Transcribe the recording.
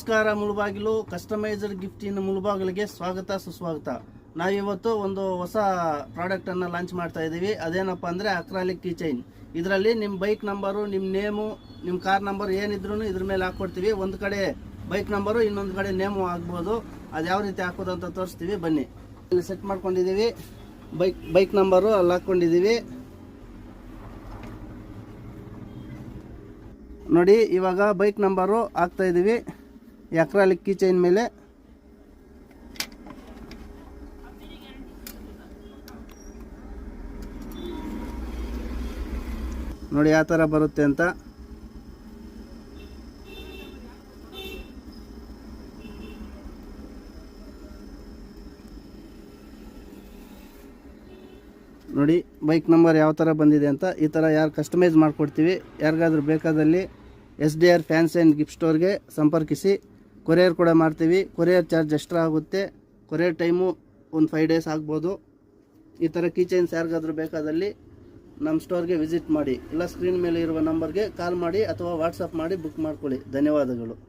ನಮಸ್ಕಾರ ಮುಳುಬಾಗಿಲು ಕಸ್ಟಮೈಸ್ಡ್ ಗಿಫ್ಟಿನ ಮುಳುಬಾಗಿಲಿಗೆ ಸ್ವಾಗತ ಸುಸ್ವಾಗತ. ನಾವಿವತ್ತು ಒಂದು ಹೊಸ ಪ್ರಾಡಕ್ಟ್ ಅನ್ನು ಲಾಂಚ್ ಮಾಡ್ತಾ ಇದ್ದೀವಿ. ಅದೇನಪ್ಪ ಅಂದರೆ ಅಕ್ರಾಲಿಕ್ ಕೀ ಚೈನ್. ಇದರಲ್ಲಿ ನಿಮ್ಮ ಬೈಕ್ ನಂಬರು, ನಿಮ್ಮ ನೇಮು, ನಿಮ್ಮ ಕಾರ್ ನಂಬರ್ ಏನಿದ್ರು ಇದ್ರ ಮೇಲೆ ಹಾಕ್ಕೊಡ್ತೀವಿ. ಒಂದು ಕಡೆ ಬೈಕ್ ನಂಬರು, ಇನ್ನೊಂದು ಕಡೆ ನೇಮು ಆಗ್ಬೋದು. ಅದು ಯಾವ ರೀತಿ ಹಾಕೋದು ಅಂತ ತೋರಿಸ್ತೀವಿ, ಬನ್ನಿ. ಇಲ್ಲಿ ಸೆಟ್ ಮಾಡ್ಕೊಂಡಿದ್ದೀವಿ. ಬೈಕ್ ನಂಬರು ಅಲ್ಲಿ ಹಾಕ್ಕೊಂಡಿದ್ದೀವಿ ನೋಡಿ. ಇವಾಗ ಬೈಕ್ ನಂಬರು ಹಾಕ್ತಾ ಇದ್ದೀವಿ ಅಕ್ರಾಲಿಕ್ ಕೀ ಚೈನ್ ಮೇಲೆ. ನೋಡಿ ಯಾವ ಥರ ಬರುತ್ತೆ ಅಂತ. ನೋಡಿ ಬೈಕ್ ನಂಬರ್ ಯಾವ ಥರ ಬಂದಿದೆ ಅಂತ. ಈ ಥರ ಯಾರು ಕಸ್ಟಮೈಸ್ ಮಾಡಿಕೊಡ್ತೀವಿ. ಯಾರಿಗಾದ್ರೂ ಬೇಕಾದಲ್ಲಿ SDR ಫ್ಯಾನ್ಸಿ ಆ್ಯಂಡ್ ಗಿಫ್ಟ್ ಸ್ಟೋರ್ಗೆ ಸಂಪರ್ಕಿಸಿ. ಕೊರಿಯರ್ ಕೂಡ ಮಾಡ್ತೀವಿ. ಕೊರಿಯರ್ ಚಾರ್ಜ್ ಎಕ್ಸ್ಟ್ರಾ ಆಗುತ್ತೆ. ಕೊರಿಯರ್ ಟೈಮು ಒಂದು 5 ಡೇಸ್ ಆಗ್ಬೋದು. ಈ ಥರ ಕೀ ಚೈನ್ಸ್ ಯಾರಿಗಾದ್ರೂ ಬೇಕಾದಲ್ಲಿ ನಮ್ಮ ಸ್ಟೋರ್ಗೆ ವಿಸಿಟ್ ಮಾಡಿ. ಇಲ್ಲ ಸ್ಕ್ರೀನ್ ಮೇಲೆ ಇರುವ ನಂಬರ್ಗೆ ಕಾಲ್ ಮಾಡಿ ಅಥವಾ ವಾಟ್ಸಪ್ ಮಾಡಿ ಬುಕ್ ಮಾಡ್ಕೊಳ್ಳಿ. ಧನ್ಯವಾದಗಳು.